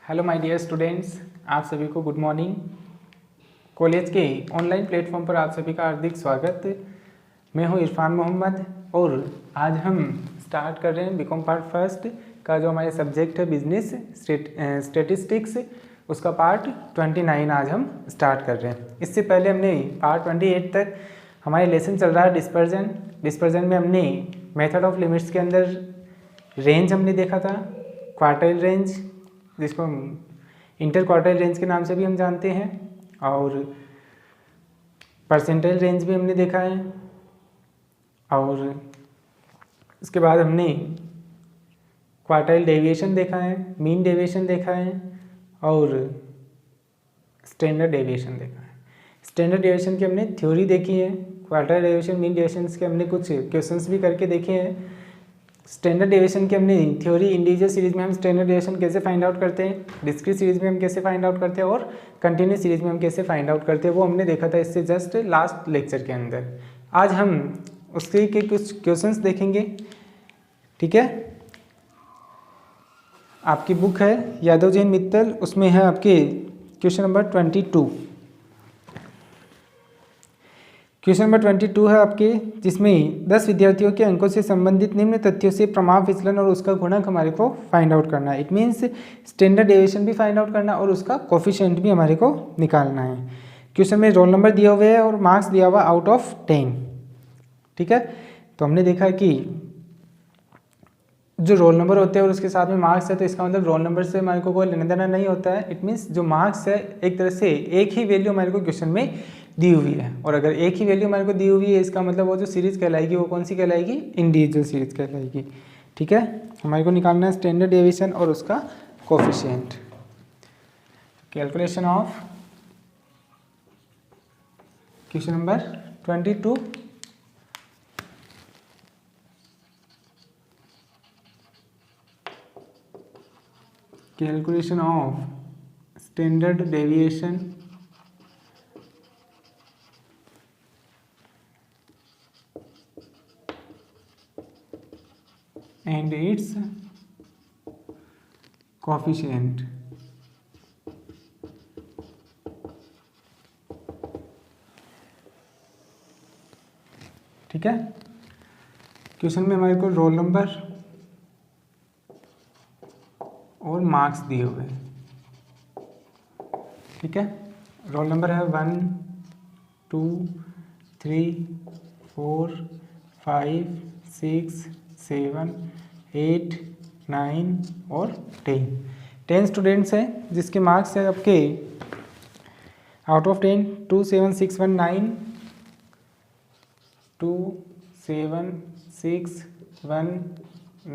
Hello my dear students, आप सभी को गुड मॉर्निंग। कॉलेज के ऑनलाइन प्लेटफॉर्म पर आप सभी का हार्दिक स्वागत। मैं हूं इरफान मोहम्मद और आज हम स्टार्ट कर रहे हैं बीकॉम पार्ट फर्स्ट का जो हमारे सब्जेक्ट है बिजनेस स्टैटिस्टिक्स, उसका पार्ट 29 आज हम स्टार्ट कर रहे हैं। इससे पहले हमने पार्ट 28 तक हमारे लेसन चल रहा है डिस्पर्जन में हमने मेथड ऑफ लिमिट्स के अंदर रेंज हमने देखा था, क्वार्टाइल रेंज जिसको हम इंटर क्वार्टाइल रेंज के नाम से भी हम जानते हैं, और परसेंटाइल रेंज भी हमने देखा है, और उसके बाद हमने क्वार्टाइल डेविएशन देखा है, मीन डेविएशन देखा है और स्टैंडर्ड डेविएशन देखा है। स्टैंडर्ड डेविएशन की हमने थ्योरी देखी है, क्वार्टाइल डेविएशन मीन डेविएशन के हमने कुछ क्वेश्चंस भी करके देखे हैं। स्टैंडर्ड डेविएशन की हमने थ्योरी इंडिविजुअल सीरीज में हम स्टैंडर्ड डेविएशन कैसे फाइंड आउट करते हैं, डिस्क्रीट सीरीज में हम कैसे फाइंड आउट करते हैं और कंटिन्यूस सीरीज में हम कैसे फाइंड आउट करते हैं, वो हमने देखा था इससे जस्ट लास्ट लेक्चर के अंदर। आज हम उसके के कुछ क्वेश्चंस देखेंगे, ठीक है। आपकी बुक है यादव जैन मित्तल, उसमें है आपके क्वेश्चन नंबर 22। क्वेश्चन नंबर 22 है आपके, जिसमें 10 विद्यार्थियों के अंकों से संबंधित निम्न तथ्यों से प्रमाप विचलन और उसका गुणक हमारे को फाइंड आउट करना है। इट मीन्स स्टैंडर्ड डेविएशन भी फाइंड आउट करना और उसका कोफिशिएंट भी हमारे को निकालना है। क्वेश्चन में रोल नंबर दिया हुआ है और मार्क्स दिया हुआ आउट ऑफ 10, ठीक है। तो हमने देखा कि जो रोल नंबर होते हैं और उसके साथ में मार्क्स है, तो इसका मतलब रोल नंबर से हमारे को कोई लेना देना नहीं होता है। इट मीन्स जो मार्क्स है एक तरह से एक ही वैल्यू हमारे को क्वेश्चन में दी हुई है, और अगर एक ही वैल्यू हमारे को दी हुई है इसका मतलब वो जो सीरीज कहलाएगी वो कौन सी कहलाएगी, इंडिविजुअल सीरीज कहलाएगी, ठीक है। हमारे को निकालना है स्टैंडर्ड डेविएशन और उसका coefficient. Calculation of question number 22। Calculation of standard deviation and its coefficient। ठीक है। क्वेश्चन में हमारे को रोल नंबर और मार्क्स दिए हुए हैं, ठीक है। रोल नंबर है 1 2 3 4 5 6 7 8 9 और 10 स्टूडेंट्स हैं, जिसके मार्क्स है आपके आउट ऑफ 10 2 7 6 1 9 2 7 6 1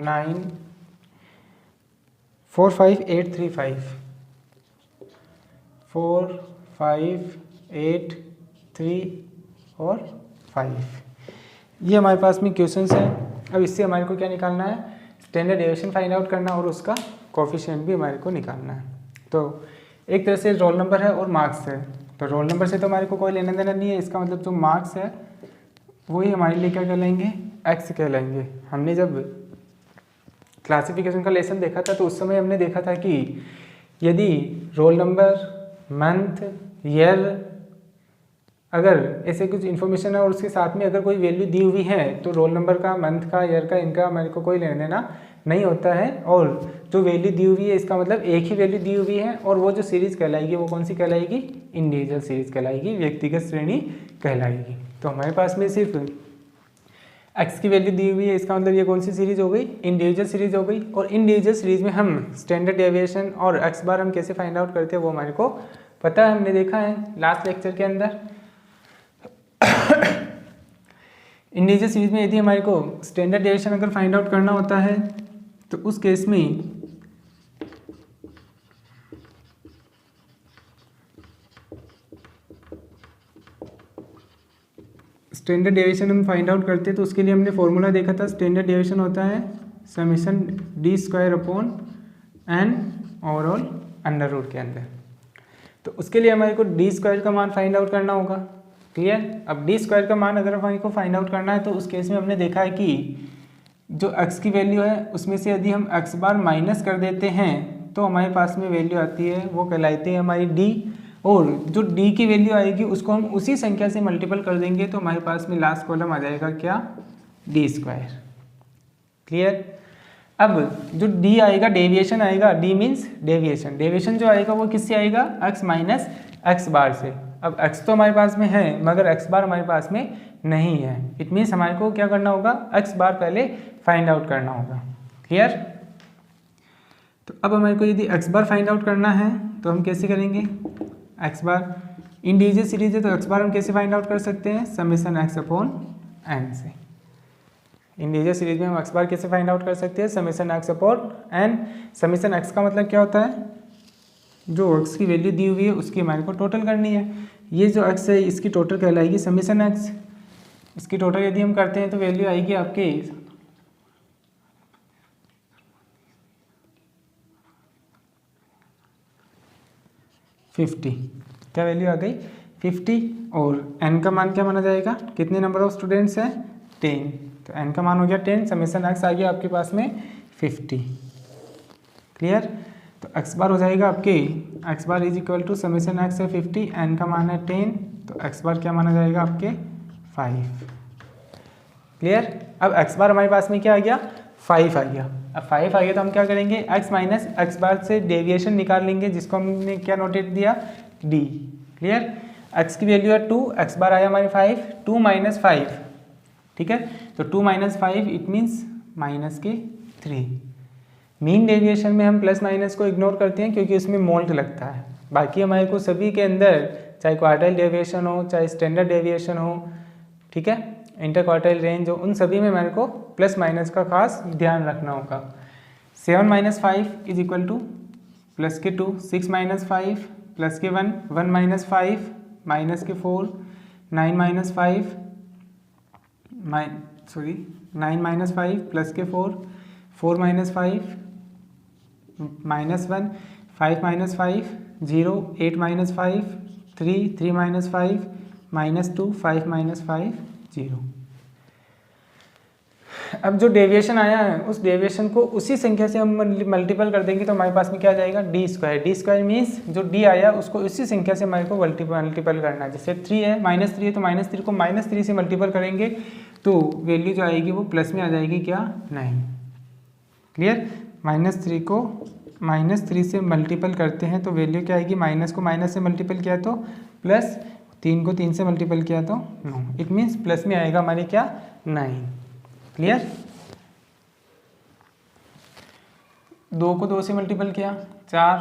9 4 5 8 3 5 4 5 8 3 और 5। ये हमारे पास में क्वेश्चंस हैं। अब इससे हमारे को क्या निकालना है, स्टैंडर्ड डेविएशन फाइंड आउट करना और उसका कोफिशिएंट भी हमारे को निकालना है। तो एक तरह से रोल नंबर है और मार्क्स है, तो रोल नंबर से तो हमारे को कोई लेना देना नहीं है, इसका मतलब जो मार्क्स है वही हमारे लिए क्या कहलाएंगे, एक्स कहलाएंगे। हमने जब क्लासिफिकेशन का लेसन देखा था तो उस समय हमने देखा था कि यदि रोल नंबर, मंथ, ईयर, अगर ऐसे कुछ इन्फॉर्मेशन है और उसके साथ में अगर कोई वैल्यू दी हुई है तो रोल नंबर का, मंथ का, ईयर का, इनका हमारे को कोई लेना देना नहीं होता है। और जो वैल्यू दी हुई है इसका मतलब एक ही वैल्यू दी हुई है, और वो जो सीरीज कहलाएगी वो कौन सी कहलाएगी, इंडिविजुअल सीरीज कहलाएगी, व्यक्तिगत श्रेणी कहलाएगी। तो हमारे पास में सिर्फ एक्स की वैल्यू दी हुई है, इसका मतलब ये कौन सी सीरीज हो गई, इंडिविजुअल सीरीज हो गई। और इंडिविजुअल सीरीज में हम स्टैंडर्ड डेविएशन और एक्स बार हम कैसे फाइंड आउट करते हैं वो हमारे को पता है, हमने देखा है लास्ट लेक्चर के अंदर। इंडिविजुअल सीरीज में यदि हमारे को स्टैंडर्ड डेविएशन अगर फाइंड आउट करना होता है तो उस केस में स्टैंडर्ड डेविएशन हम फाइंड आउट करते हैं तो उसके लिए हमने फॉर्मूला देखा था। स्टैंडर्ड डेविएशन होता है summation d square upon n overall under root के अंदर। तो उसके लिए हमारे को डी स्क्वायर का मान फाइंड आउट करना होगा, क्लियर। अब डी स्क्वायर का मान अगर हमारे को फाइंड आउट करना है तो उस केस में हमने देखा है कि जो x की वैल्यू है उसमें से यदि हम x बार माइनस कर देते हैं तो हमारे पास में वैल्यू आती है वो कहलाती है हमारी डी, और जो डी की वैल्यू आएगी उसको हम उसी संख्या से मल्टीपल कर देंगे तो हमारे पास में लास्ट कॉलम आ जाएगा क्या, डी स्क्वायर। क्लियर। अब जो डी आएगा डेविएशन आएगा, डी मीन्स डेविएशन, डेविएशन जो आएगा वो किससे आएगा, x माइनस एक्स बार से। अब x तो हमारे पास में है मगर x बार हमारे पास में नहीं है, इट मीन्स हमारे को क्या करना होगा, x बार पहले फाइंड आउट करना होगा। क्लियर। तो अब हमारे को यदि x बार फाइंड आउट करना है तो हम कैसे करेंगे, x बार इंडिविजुअल सीरीज है तो x बार हम कैसे फाइंड आउट कर सकते हैं, समेशन x अपॉन n से। इंडिविजुअल सीरीज में हम x बार कैसे फाइंड आउट कर सकते हैं, summation x upon n। Summation x का मतलब क्या होता है, जो x की वैल्यू दी हुई है उसकी हमारे को टोटल करनी है। ये जो x है इसकी टोटल कहलाएगी समेशन x। इसकी टोटल यदि हम करते हैं तो वैल्यू आएगी आपके 50। क्या वैल्यू आ गई, 50। और n का मान क्या माना जाएगा, कितने नंबर ऑफ स्टूडेंट्स हैं, 10, तो n का मान हो गया 10, समेशन x आ गया आपके पास में 50। क्लियर। तो x बार हो जाएगा आपके, x bar is equal to summation x है 50, n का मान है 10, तो x बार क्या माना जाएगा आपके 5। क्लियर। अब x बार हमारे पास में क्या आ गया, 5 आ गया। अब 5 आ गया तो हम क्या करेंगे, x माइनस एक्स बार से डेविएशन निकाल लेंगे जिसको हमने क्या नोटेट दिया, d। क्लियर। x की वैल्यू है 2, x बार आया हमारे 5, 2 माइनस 5, ठीक है, तो 2 माइनस 5 इट मीन्स माइनस के 3। मीन डेविएशन में हम प्लस माइनस को इग्नोर करते हैं क्योंकि उसमें मोल्ट लगता है, बाकी हमारे को सभी के अंदर चाहे क्वार्टाइल डेविएशन हो चाहे स्टैंडर्ड डेविएशन हो, ठीक है, इंटर क्वार्टाइल रेंज हो, उन सभी में हमारे को प्लस माइनस का खास ध्यान रखना होगा। 7 minus 5 is equal two plus के 2, 6 माइनस 5 प्लस के 1, 1 माइनस 5 माइनस के 4, 9 माइनस 5 9 माइनस 5 प्लस के 4, 4 minus 5 minus 1, 5 minus 5 0, 8 minus 5 3, 3 minus 5 minus 2, 5 minus 5 0। अब जो डेविएशन आया है उस डेविएशन को उसी संख्या से हम मल्टीपल कर देंगे तो हमारे पास में क्या आ जाएगा, D square. D square means जो डी आया उसको उसी संख्या से हमारे को मल्टीपल करना है। जैसे 3 है, -3 है तो -3 को -3 से मल्टीपल करेंगे तो वैल्यू जो आएगी वो प्लस में आ जाएगी, क्या, 9। क्लियर। -3 को -3 से मल्टीपल करते हैं तो वैल्यू क्या आएगी, माइनस को माइनस से मल्टीपल किया तो प्लस, 3 को 3 से मल्टीपल किया तो 9, इट मीन्स प्लस में आएगा हमारे क्या, 9। क्लियर। 2 को 2 से मल्टीपल किया 4,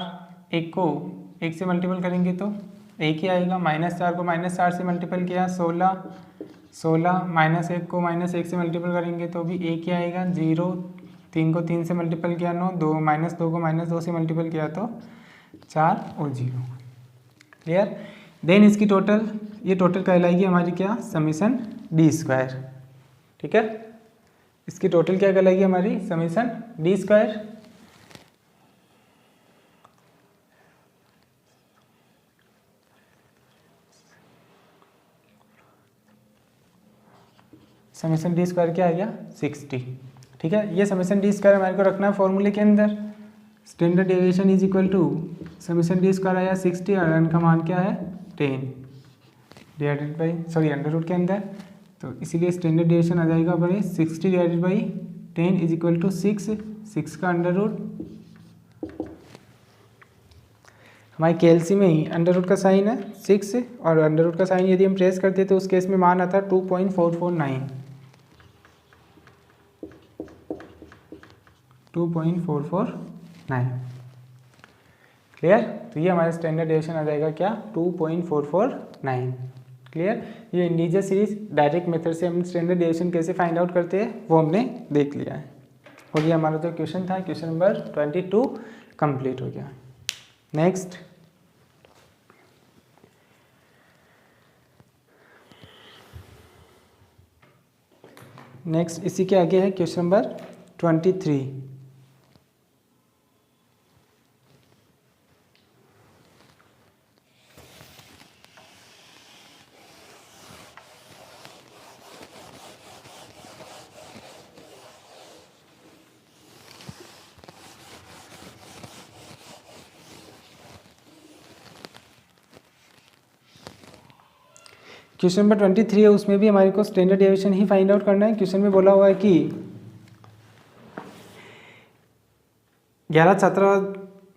1 को 1 से मल्टीपल करेंगे तो 1 ही आएगा, -4 को -4 से मल्टीपल किया 16, 1 को -1 से मल्टीपल करेंगे तो भी 1 ही आएगा, 0, 3 को 3 से मल्टीपल किया 9, 2 को -2 से मल्टीपल किया तो 4 और 0। क्लियर। देन इसकी टोटल, ये टोटल कहलाएगी हमारी क्या, समेशन डी स्क्वायर। ठीक है, इसकी टोटल क्या कहलाएगी हमारी, summation d square. Summation d square क्या आ गया, 60। ठीक है, ये समेशन डी स्क्वायर हमारे को रखना है फॉर्मूले के अंदर। Standard deviation is equal to summation d square आया 60 और n का मान क्या है 10 डिवाइडेड बाई अंडर रूट के अंदर, तो इसीलिए स्टैंडर्ड डेविएशन आ जाएगा बड़े 60 divided by 10 is equal to 6 का अंडर रूट। हमारे केएलसी में ही अंडर रूट का साइन है 6 और अंडर रूट का साइन यदि हम प्रेस करते तो उस केस में मान आता 2.449 क्लियर। तो ये हमारा स्टैंडर्ड डेविएशन आ जाएगा क्या, 2.449। क्लियर। ये इंटीजर सीरीज डायरेक्ट मेथड से हम स्टैंडर्ड डेविएशन कैसे फाइंड आउट करते हैं वो हमने देख लिया है। और ये हमारा जो क्वेश्चन था, क्वेश्चन नंबर 22 कंप्लीट हो गया। नेक्स्ट इसी के आगे है क्वेश्चन नंबर 23। क्वेश्चन नंबर 23 है, उसमें भी हमारे को स्टैंडर्ड डेविएशन ही फाइंड आउट करना है। क्वेश्चन में बोला हुआ है कि 11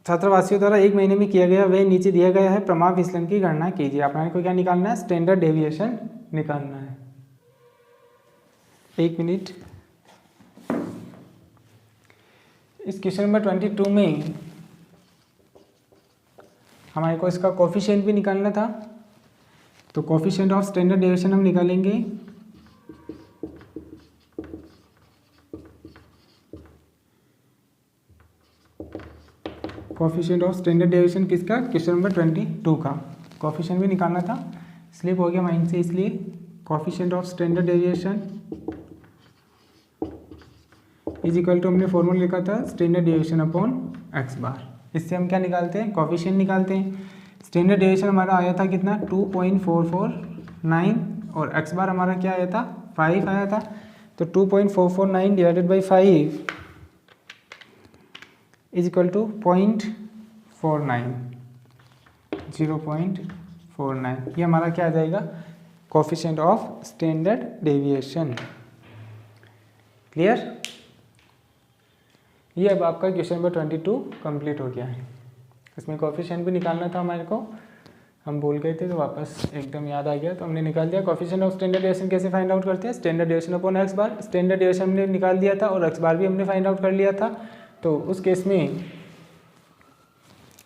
छात्रावासियों द्वारा एक महीने में किया गया वह नीचे दिया गया है प्रमाण विचलन की गणना कीजिए। आपने को क्या निकालना है? स्टैंडर्ड डेविएशन निकालना है। एक मिनट। इस क्वेश्चन नंबर 22 में हमारे को इसका कोफिशिएंट भी निकालना था, तो कोफिशिएंट ऑफ स्टैंडर्ड डेविएशन हम निकालेंगे। कोफिशिएंट ऑफ स्टैंडर्ड डेविएशन किसका? क्वेश्चन नंबर 22 का कोफिशिएंट भी निकालना था, स्लिप हो गया माइंड से, इसलिए coefficient of standard deviation is equal to हमने फॉर्मूला लिखा था standard deviation upon x bar. इससे हम क्या निकालते हैं? कोफिशिएंट निकालते हैं। स्टैंडर्ड डेविएशन हमारा आया था कितना? 2.449 और एक्स बार हमारा क्या आया था? 5 आया था। तो 2.449 divided by 5 is equal to 0.49, 0.49। ये हमारा क्या आ जाएगा? Coefficient of standard deviation. Clear? ये अब आपका क्वेश्चन नंबर 22 कंप्लीट हो गया है। इसमें कोफिशिएंट भी निकालना था हमारे को, हम भूल गए थे तो वापस एकदम याद आ गया तो हमने निकाल दिया। कोफिशिएंट ऑफ स्टैंडर्ड डेविएशन कैसे फाइंड आउट करते हैं? स्टैंडर्ड डेविएशन अपॉन एक्स बार। स्टैंडर्ड डेविएशन हमने निकाल दिया था और एक्स बार भी हमने फाइंड आउट कर लिया था, तो उस केस में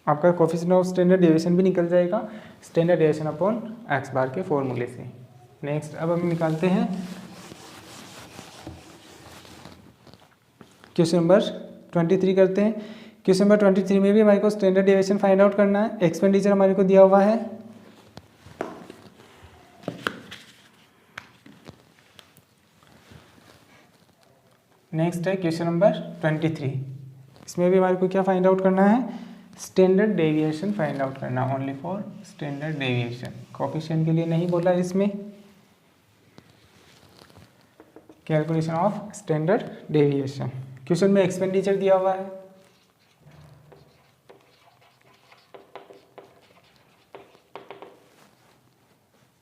आपका कोफिशिएंट ऑफ स्टैंडर्ड डेविएशन भी निकल जाएगा स्टैंडर्ड डेविएशन अपॉन एक्स बार के फॉर्मूले से। नेक्स्ट अब हम निकालते हैं क्वेश्चन नंबर 23 करते हैं। क्वेश्चन नंबर 23 में भी हमारे को स्टैंडर्ड डेविएशन फाइंड आउट करना है। एक्सपेंडिचर हमारे को दिया हुआ है, नेक्स्ट है क्वेश्चन नंबर 23। इसमें भी हमारे को क्या फाइंड आउट करना है? स्टैंडर्ड डेविएशन फाइंड आउट करना, only for standard deviation. Coefficient के लिए नहीं बोला इसमें। Calculation of standard deviation. Question में एक्सपेंडिचर दिया हुआ है,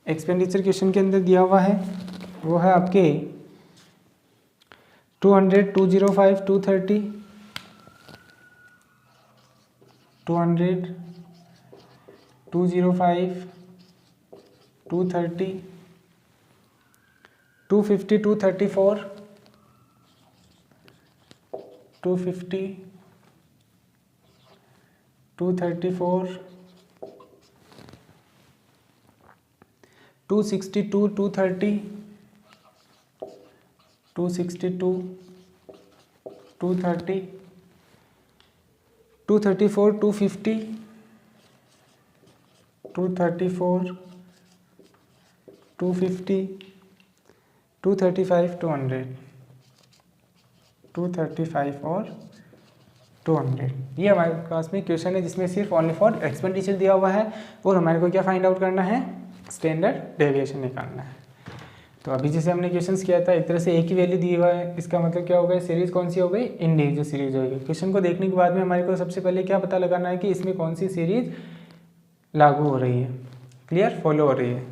एक्सपेंडिचर क्वेश्चन के अंदर दिया हुआ है वो है आपके 200, 205, 230, 200, 205, 230, 250, 234, 250, 234, 262, 230, 262, 230, 234, 250, 234, 250, 235, 200, 235 और 200। ये हमारे पास में क्वेश्चन है जिसमें सिर्फ ओनली फॉर एक्सपेंडिचर दिया हुआ है और हमारे को क्या फाइंड आउट करना है? स्टैंडर्ड डेविएशन निकालना है। तो अभी जैसे हमने क्वेश्चंस किया था एक तरह से एक ही वैल्यू दी हुआ है, इसका मतलब क्या होगा? सीरीज कौन सी हो गई? इंडिविजुअल सीरीज होगी। क्वेश्चन को देखने के बाद में हमारे को सबसे पहले क्या पता लगाना है कि इसमें कौन सी सीरीज लागू हो रही है, क्लियर, फॉलो हो रही है।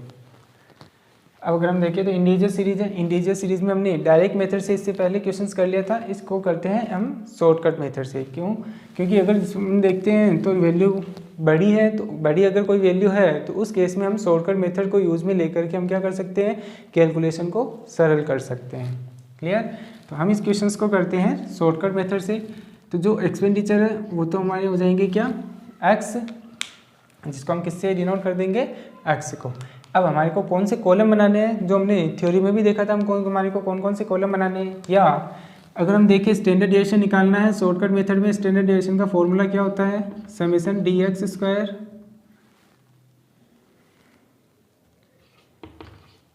अब अगर हम देखें तो इंडिविजुअल सीरीज है। इंडिविजुअल सीरीज में हमने डायरेक्ट मेथड से इससे पहले क्वेश्चंस कर लिया था, इसको करते हैं हम शॉर्टकट मेथड से। क्यों? क्योंकि अगर हम देखते हैं तो वैल्यू बड़ी है, तो बड़ी अगर कोई वैल्यू है तो उस केस में हम शॉर्टकट मेथड को यूज़ में लेकर के हम क्या कर सकते हैं? कैलकुलेशन को सरल कर सकते हैं। क्लियर? तो हम इस क्वेश्चंस को करते हैं शॉर्टकट मेथड से। तो जो एक्सपेंडिचर है वो तो हमारे हो जाएंगे क्या? एक्स, जिसको हम किससे डिनोट कर देंगे? एक्स को। अब हमारे को कौन से कॉलम बनाने हैं? जो हमने थ्योरी में भी देखा था, हमारे को कौन कौन से कॉलम बनाने हैं। या अगर हम देखें स्टैंडर्ड डेविएशन निकालना है शॉर्टकट मेथड में, स्टैंडर्ड डेविएशन का फॉर्मूला क्या होता है? Summation d x square,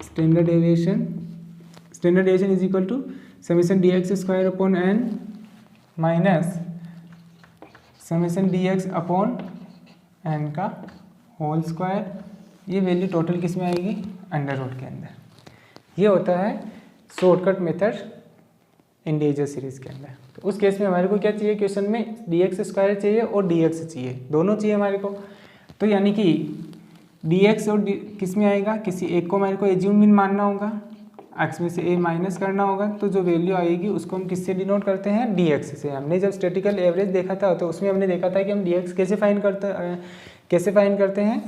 standard deviation is equal to summation d x square upon n minus summation d x upon n का होल स्क्वायर। ये वैल्यू टोटल किस में आएगी? अंडर रूट के अंदर। ये होता है शॉर्टकट मेथड इंडिविजुअल सीरीज के अंदर। तो उस केस में हमारे को क्या चाहिए? क्वेश्चन में डी एक्स स्क्वायर चाहिए और डी एक्स चाहिए, दोनों चाहिए हमारे को। तो यानी कि डी एक्स और किस में आएगा, किसी एक को मेरे को एज्यूम मीन मानना होगा, एक्स में से ए माइनस करना होगा, तो जो वैल्यू आएगी उसको हम किससे डिनोट करते हैं, डी एक्स से। हमने जब स्टैटिकल एवरेज देखा था तो उसमें हमने देखा था कि हम डी एक्स कैसे फाइंड करते हैं,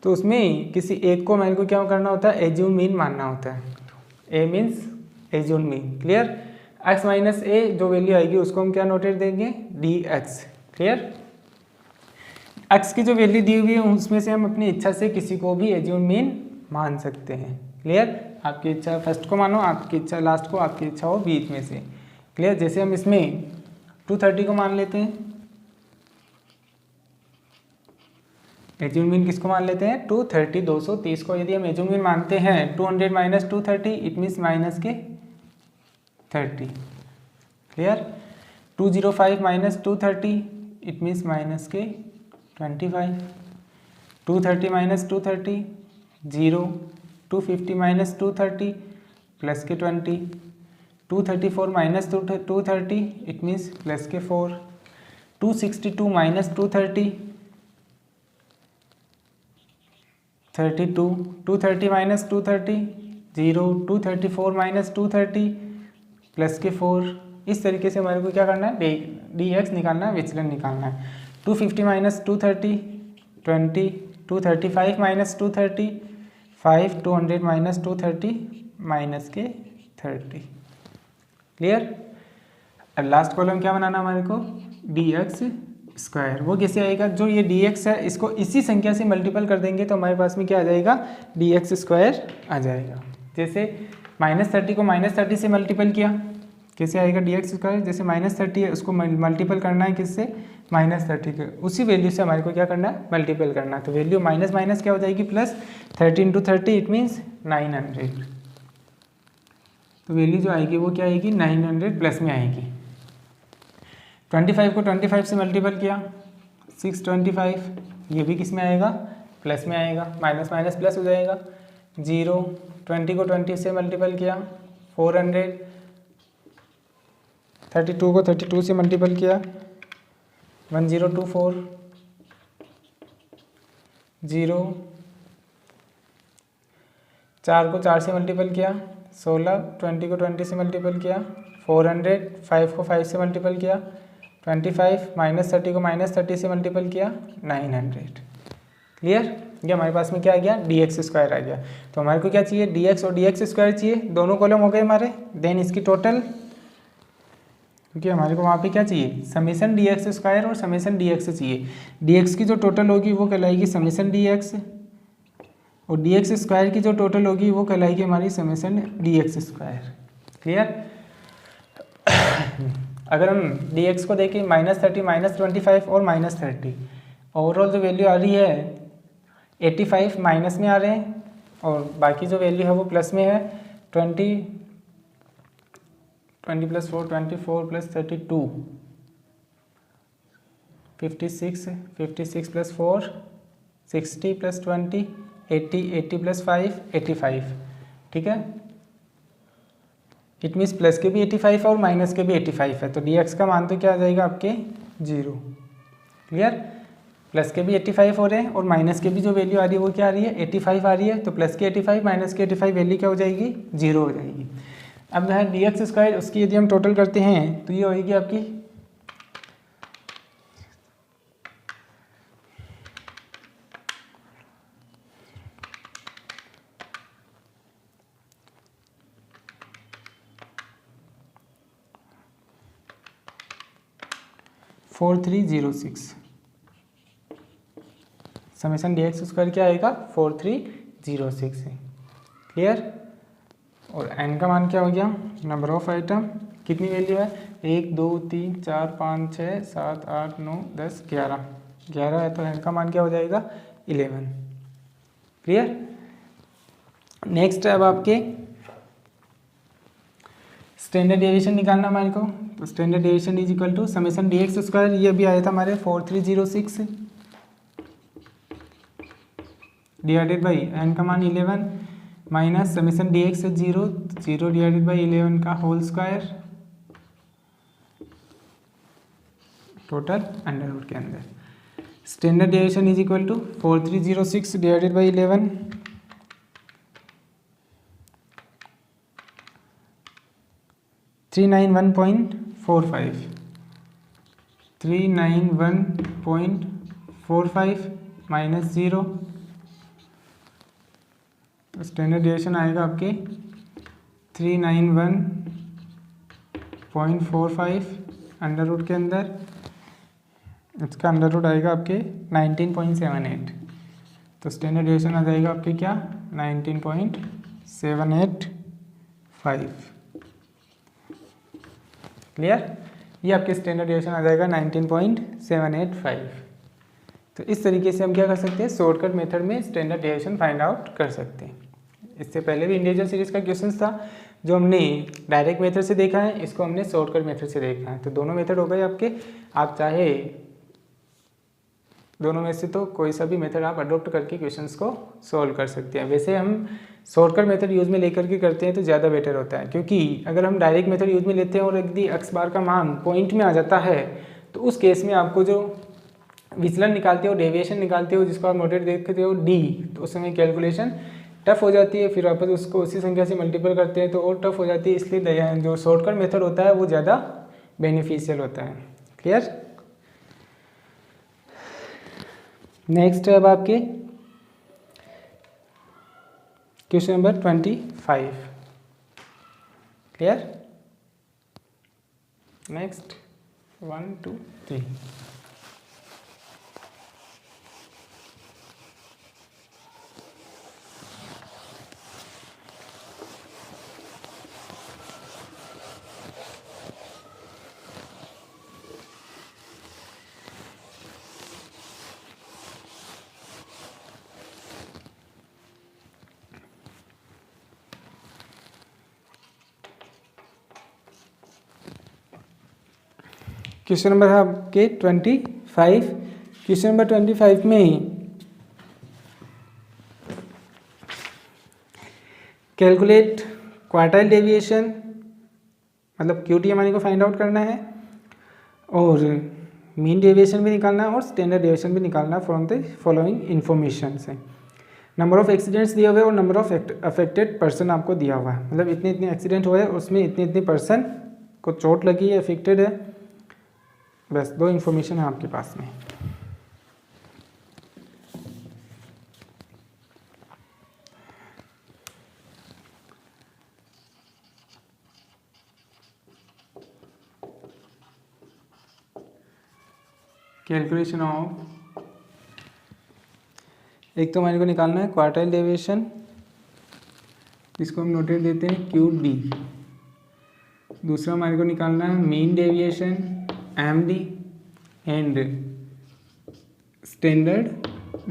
तो उसमें किसी एक को मेरे को क्या करना होता है, एज्यूम मीन मानना होता है। A means assume mean, clear. X minus A जो वैल्यू आएगी उसको हम क्या नोटेट देंगे, डी एक्स, क्लियर। एक्स की जो वैल्यू दी हुई है उसमें से हम अपनी इच्छा से किसी को भी एज्यूम मीन मान सकते हैं, क्लियर। आपकी इच्छा फर्स्ट को मानो, आपकी इच्छा लास्ट को, आपकी इच्छा हो बीच में से, क्लियर। जैसे हम इसमें 230 को मान लेते हैं, एज्यूम मीन किसको मान लेते हैं, 230, 230 को यदि हम एज्यूम मीन मानते हैं 200 माइनस 230 इट मीन्स माइनस के 30, clear. 205 minus 230 it means minus के 25, 230 माइनस 230 0, 250 माइनस 230 प्लस के 20, 234 माइनस 230 इट मीन्स प्लस के 4, 262 माइनस 230 32, 230 माइनस 230 0, 234 माइनस 230 प्लस के 4। इस तरीके से हमारे को क्या करना है, डी एक्स निकालना है, विचलन निकालना है। 250 माइनस 230 20, 235 माइनस 230 5, 200 माइनस 230 माइनस के 30, क्लियर। अब लास्ट कॉलम क्या बनाना हमारे को, डी एक्स स्क्वायर। वो कैसे आएगा, जो ये डी एक्स है इसको इसी संख्या से मल्टीपल कर देंगे तो हमारे पास में क्या आ जाएगा, डी एक्स स्क्वायर आ जाएगा। जैसे -30 को -30 से मल्टीपल किया, कैसे आएगा डी एक्स स्क्वायर। जैसे -30 है उसको मल्टीपल करना है किससे, -30 के, उसी वैल्यू से हमारे को क्या करना है, मल्टीपल करना है। तो वैल्यू माइनस माइनस क्या हो जाएगी, प्लस 13 × 30 इट मीन्स 900। तो वैल्यू जो आएगी वो क्या आएगी, 900 प्लस में आएगी। 25 को 25 से मल्टीपल किया 625, ये भी किस में आएगा, प्लस में आएगा, माइनस माइनस प्लस हो जाएगा 0। 20 को 20 से मल्टीपल किया 400, 32 को 32 से मल्टीपल किया 1024 0, 4 को 4 से मल्टीपल किया 16, 20 को 20 से मल्टीपल किया 400, 5 को 5 से मल्टीपल किया 25, -30 को -30 से मल्टीपल किया 900, क्लियर। ये हमारे पास में क्या आ गया, डी एक्स स्क्वायर आ गया। तो हमारे को क्या चाहिए, डी एक्स और डी एक्स स्क्वायर चाहिए, दोनों कॉलम हो गए हमारे। देन इसकी टोटल, क्योंकि हमारे को वहाँ पे क्या चाहिए, समेसन डी एक्स स्क्वायर और समेसन डी एक्स चाहिए। डी एक्स की जो टोटल होगी वो कहलाएगी समेसन डी एक्स, और डी एक्स स्क्वायर की जो टोटल होगी वो कहलाएगी हमारी summation d x square, clear. अगर हम डी एक्स को देखें -30, -25 और -30, ओवरऑल जो वैल्यू आ रही है 85 माइनस में आ रहे हैं और बाकी जो वैल्यू है वो प्लस में है। 20 + 4 24 + 32 56, 56 + 4 60 + 20 80, 80 + 5 85, ठीक है। इट मीन्स प्लस के भी 85 और माइनस के भी 85 है, तो डी एक्स का मान तो क्या आ जाएगा आपके 0, क्लियर। प्लस के भी 85 हो रहे हैं और माइनस के भी जो वैल्यू आ रही है वो क्या आ रही है, 85 आ रही है। तो प्लस के 85 माइनस के 85 वैल्यू क्या हो जाएगी, 0 हो जाएगी। अब जो है डी एक्स स्क्वायर उसकी यदि हम टोटल करते हैं तो ये होगी आपकी 4306। समेसन डी एक्स स्क्वायर क्या आएगा, 4306 है, क्लियर। और एन का मान क्या हो गया, नंबर ऑफ आइटम, कितनी वैल्यू है 1 2 3 4 5 6 7 8 9 10 11 है, तो एन का मान क्या हो जाएगा 11, क्लियर। नेक्स्ट अब आपके स्टैंडर्ड डेविएशन निकालना हमारे को। तो standard deviation is equal to summation d x square, ये भी आया था हमारे 4306 डिवाइडेड बाई एन का मान 11 minus summation d x 0 divided by 11 का whole square total under root के अंदर। Standard deviation is equal to 4306 divided by 11, 391.45, 391.45 minus 0, तो स्टैंडर्ड डेविएशन आएगा आपके 391.45 अंडर रूट के अंदर, इसका अंडर रूट आएगा आपके 19.78, तो स्टैंडर्ड डेविएशन आ जाएगा आपके क्या 19.785। क्लियर, ये आपके स्टैंडर्ड डेविएशन आ जाएगा 19.785। तो इस तरीके से हम क्या कर सकते हैं, शॉर्टकट मेथड में स्टैंडर्ड डेविएशन फाइंड आउट कर सकते हैं। इससे पहले भी इंडिविजुअल सीरीज का क्वेश्चन था जो हमने डायरेक्ट मेथड से देखा है, इसको हमने शॉर्टकट मेथड से देखा है। तो दोनों मेथड हो गए आपके, आप चाहे दोनों में से तो कोई सा भी मेथड आप अडोप्ट करके क्वेश्चंस को सॉल्व कर सकते हैं। वैसे हम शॉर्टकट मेथड यूज़ में लेकर के करते हैं तो ज़्यादा बेटर होता है, क्योंकि अगर हम डायरेक्ट मेथड यूज़ में लेते हैं और यदि x बार का मान पॉइंट में आ जाता है तो उस केस में आपको जो विचलन निकालते हो, डेविएशन निकालते हो, जिसको आप नोटेट देखते हो d, तो उस समय कैलकुलेशन टफ हो जाती है। फिर वापस उसको उसी संख्या से मल्टीपल करते हैं तो और टफ हो जाती है। इसलिए जो शॉर्टकट मेथड होता है वो ज़्यादा बेनिफिशियल होता है। क्लियर, नेक्स्ट है अब आपके question number 25। Clear, next 1 2 3। Question number है आपके 25। क्वेश्चन नंबर 25 में कैलकुलेट क्वार्टाइल डेविएशन, मतलब QT हमारे को फाइंड आउट करना है और मीन डेविएशन भी निकालना है और स्टैंडर्ड डेविएशन भी निकालना है फ्रॉम द फॉलोइंग इन्फॉर्मेशन से। नंबर ऑफ एक्सीडेंट्स दिए हुए और नंबर ऑफ अफेक्टेड पर्सन आपको दिया हुआ है, मतलब इतने इतने एक्सीडेंट हुए, उसमें इतने इतने पर्सन को चोट लगी है, अफेक्टेड है। बस दो इन्फॉर्मेशन है आपके पास में। कैलकुलेशन ऑफ, एक तो हमारे को निकालना है क्वार्टाइल डेविएशन, जिसको हम नोटेट देते हैं QD। दूसरा हमारे को निकालना है mean deviation MD and standard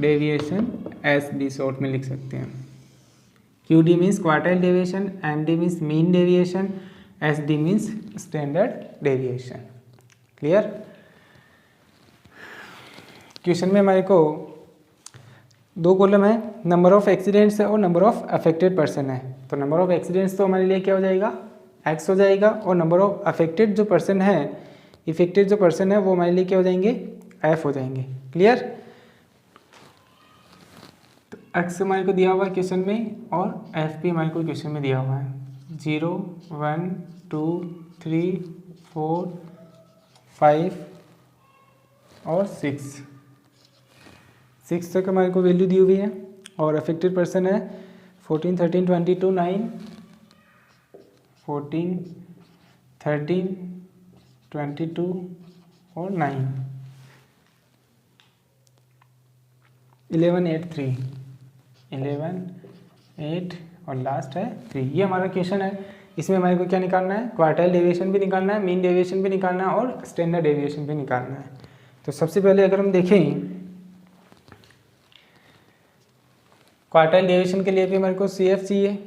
deviation SD, short में लिख सकते हैं। QD means quartile deviation, MD means mean deviation, SD means standard deviation. Clear, question में हमारे को दो कॉलम है, नंबर ऑफ एक्सीडेंट्स है और नंबर ऑफ अफेक्टेड पर्सन है। तो नंबर ऑफ एक्सीडेंट्स तो हमारे लिए क्या हो जाएगा, X हो जाएगा, और नंबर ऑफ अफेक्टेड जो पर्सन है, इफेक्टेड जो पर्सन है, वो हमारे लिए क्या हो जाएंगे, F हो जाएंगे। क्लियर, तो X हमारे को दिया हुआ है क्वेश्चन में और F भी हमारे को क्वेश्चन में दिया हुआ है। 0 1 2 3 4 5 और 6 तक हमारे को वैल्यू दी हुई है और अफेक्टेड पर्सन है 14 13 22 9 14 13 22 और 9 11 8 3 11 8 और लास्ट है 3। ये हमारा क्वेश्चन है। इसमें हमारे को क्या निकालना है, क्वार्टाइल डेविएशन भी निकालना है, मीन डेविएशन भी निकालना है और स्टैंडर्ड डेविएशन भी निकालना है। तो सबसे पहले अगर हम देखें क्वार्टाइल डेविएशन के लिए भी हमारे को CF चाहिए,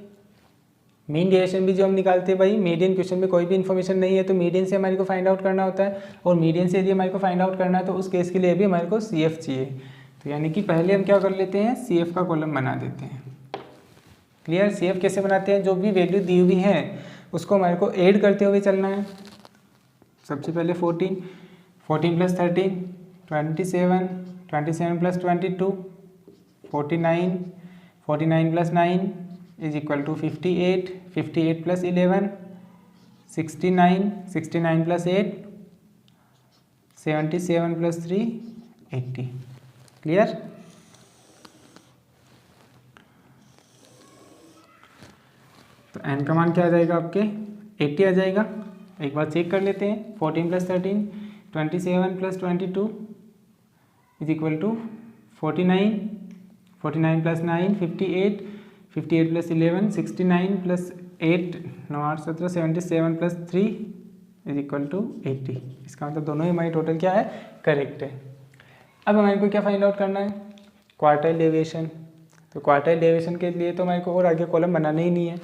मीन डेविएशन भी जो हम निकालते हैं भाई, मीडियन क्वेश्चन में कोई भी इन्फॉर्मेशन नहीं है तो मीडियन से हमारे को फाइंड आउट करना होता है, और मीडियन से यदि हमारे को फाइंड आउट करना है तो उस केस के लिए भी हमारे को CF चाहिए। तो यानी कि पहले हम क्या कर लेते हैं, CF का कॉलम बना देते हैं। क्लियर, CF कैसे बनाते हैं, जो भी वैल्यू दी हुई है उसको हमारे को ऐड करते हुए चलना है। सबसे पहले 14 14 + 13 27 27 plus 22 49, 49 plus 9 is equal to 58, 58 plus 11 69, 69 plus 8 77 plus 3 80। Clear? तो n का मान क्या आ जाएगा आपके 80 आ जाएगा। एक बार चेक कर लेते हैं। 14 plus 13 27 plus 22 is equal to 49, 49 plus 9 58, 58 plus 11 69 plus 8 9 8 17 77 plus 3 is equal to 80। इसका मतलब दोनों ही हमारी टोटल क्या है, करेक्ट है। अब हमारे को क्या फाइंड आउट करना है, क्वार्टाइल डेविएशन। तो क्वार्टाइल डेविएशन के लिए तो हमारे को और आगे कॉलम बनाना ही नहीं है।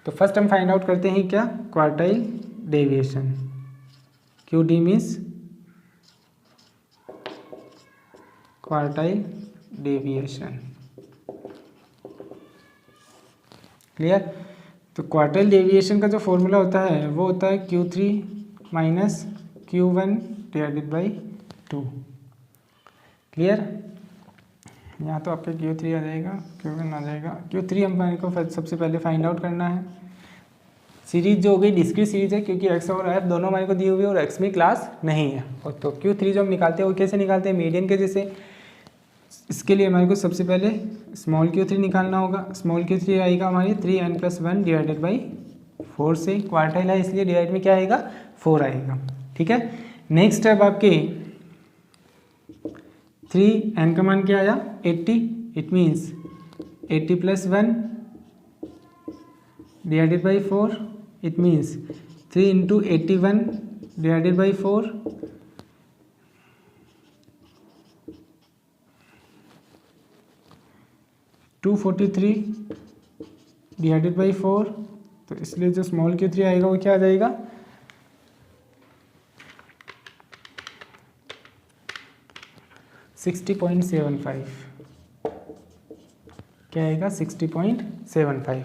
तो फर्स्ट हम फाइंड आउट करते हैं क्या, quartile deviation. Q D means quartile deviation. Clear? तो क्वार्टाइल डेविएशन का जो फॉर्मूला होता है वो होता है Q3 minus Q1 divided by 2। Clear? यहाँ तो आपका Q3 आ जाएगा, Q1 आ जाएगा। Q3 हमारे को सबसे पहले फाइंड आउट करना है। सीरीज जो हो गई डिस्क्रीट सीरीज है, क्योंकि x और f दोनों हमारे को दी हुई है और x में क्लास नहीं है। और तो Q3 जो हम निकालते हैं वो कैसे निकालते हैं, मीडियन के जैसे। इसके लिए हमारे को सबसे पहले स्मॉल Q3 निकालना होगा। स्मॉल Q3 आएगा हमारी 3n प्लस 1 डिवाइडेड बाई 4 से। क्वार्टाइल है इसलिए डिवाइड में क्या आएगा, 4 आएगा। ठीक है। नेक्स्ट स्टेप आपके 3n का मान क्या आया 80, it means 80 plus 1 divided by 4, it means 3 into 81 divided by 4, 243 divided by 4। तो इसलिए जो स्मॉल Q3 आएगा वो क्या आ जाएगा, $60.75। क्या आएगा 60.75।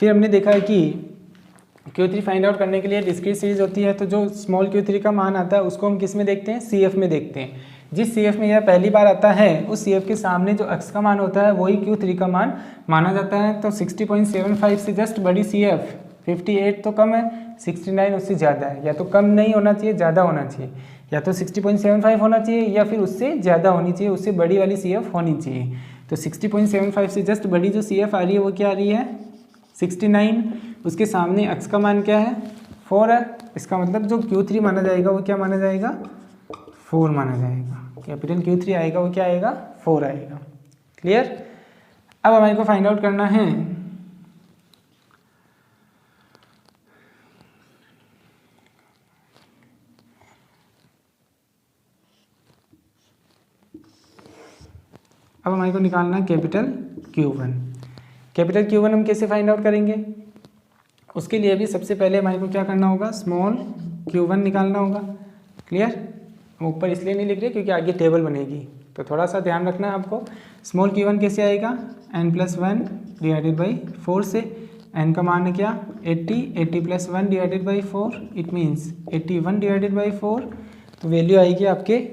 फिर हमने देखा है कि Q3 फाइंड आउट करने के लिए डिस्क्रीट सीरीज होती है। तो जो स्मॉल Q3 का मान आता है उसको हम किस में देखते हैं, CF में देखते हैं। जिस CF में यह पहली बार आता है उस CF के सामने जो x का मान होता है वही Q3 का मान माना जाता है। तो 60.75 से जस्ट बड़ी CF 58 तो कम है, 69 उससे ज़्यादा है। या तो कम नहीं होना चाहिए, ज़्यादा होना चाहिए। या तो 60.75 होना चाहिए या फिर उससे ज़्यादा होनी चाहिए, उससे बड़ी वाली CF होनी चाहिए। तो 60.75 से जस्ट बड़ी जो CF आ रही है वो क्या आ रही है 69। उसके सामने x का मान क्या है 4 है। इसका मतलब जो Q3 माना जाएगा वो क्या माना जाएगा 4 माना जाएगा। कैपिटल Q3 आएगा वो क्या आएगा 4 आएगा। क्लियर? अब हमारे को फाइंड आउट करना है अब हमारे को निकालना है कैपिटल Q1। कैपिटल Q1 हम कैसे फाइंड आउट करेंगे, उसके लिए भी सबसे पहले हमारे को क्या करना होगा, स्मॉल Q1 निकालना होगा। क्लियर? हम ऊपर इसलिए नहीं लिख रहे क्योंकि आगे टेबल बनेगी, तो थोड़ा सा ध्यान रखना है आपको। स्मॉल Q1 कैसे आएगा, n प्लस 1 डिवाइडेड बाई 4 से। n का मान है क्या 80, 80 plus 1 divided by 4, it means 81 divided by 4। तो वैल्यू आएगी आपके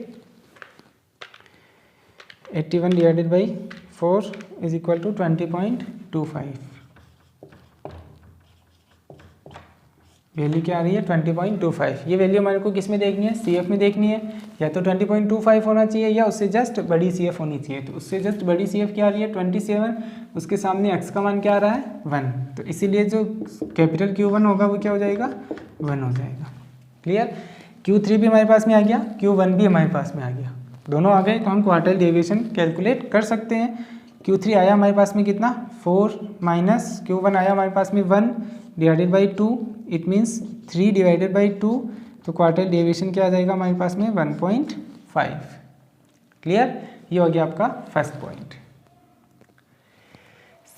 81 divided by 4 is equal to 20.25। Value क्या आ रही है 20.25। ये वैल्यू हमारे को किस में देखनी है, CF में देखनी है। या तो 20.25 होना चाहिए या उससे जस्ट बड़ी CF होनी चाहिए। तो उससे जस्ट बड़ी CF क्या आ रही है 27, उसके सामने x का मान क्या आ रहा है 1। तो इसीलिए जो कैपिटल Q1 होगा वो क्या हो जाएगा 1 हो जाएगा। क्लियर? Q3 भी हमारे पास में आ गया, Q1 भी हमारे पास में आ गया, दोनों आ गए। तो हम क्वार्टाइल डेविएशन कैलकुलेट कर सकते हैं। Q3 आया हमारे पास में कितना 4 माइनस Q1 आया हमारे पास में 1 divided by 2, it means 3 divided by 2। तो क्वार्टाइल डेविएशन क्या आ जाएगा हमारे पास में 1.5। क्लियर? ये हो गया आपका फर्स्ट पॉइंट।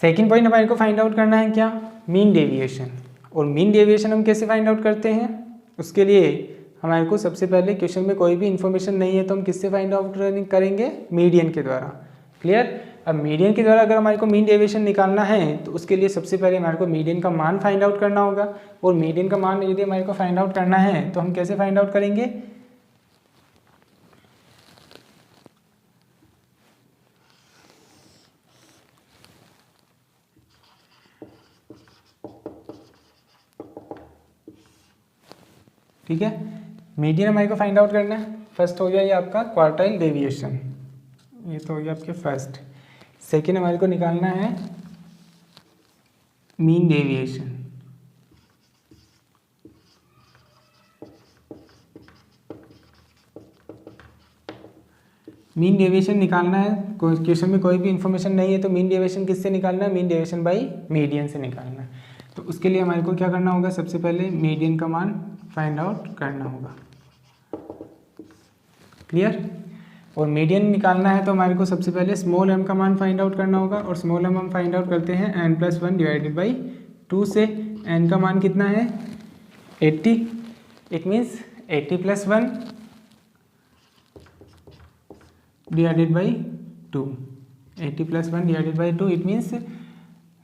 सेकंड पॉइंट हमारे को फाइंड आउट करना है क्या, मीन डेविएशन। और मीन डेविएशन हम कैसे फाइंड आउट करते हैं, उसके लिए हमारे को सबसे पहले क्वेश्चन में कोई भी इन्फॉर्मेशन नहीं है तो हम किससे फाइंड आउट करेंगे, मीडियन के द्वारा। क्लियर? अब मीडियन के द्वारा अगर हमारे को मीन डेविएशन निकालना है तो उसके लिए सबसे पहले हमारे को मीडियन का मान फाइंड आउट करना होगा। और मीडियन का मान यदि हमारे को फाइंड आउट करना है तो हम कैसे फाइंड आउट करेंगे, ठीक है। मीडियन हमारे को फाइंड आउट करना है। फर्स्ट हो गया ये आपका क्वार्टाइल डेविएशन, ये तो हो गया आपके फर्स्ट। सेकेंड हमारे को निकालना है मीन डेविएशन। मीन डेविएशन निकालना है, क्वेश्चन में कोई भी इन्फॉर्मेशन नहीं है तो मीन डेविएशन किससे निकालना है, मीन डेविएशन बाई मीडियन से निकालना है। तो उसके लिए हमारे को क्या करना होगा, सबसे पहले मीडियन का मान फाइंड आउट करना होगा। क्लियर। और मीडियन निकालना है तो हमारे को सबसे पहले स्मॉल m का मान फाइंड आउट करना होगा, और स्मॉल m हम फाइंड आउट करते हैं n+1 डिवाइडेड बाई 2 से। n का मान कितना है 80, it means 80 + 1 divided by 2, 80 + 1 divided by 2, it means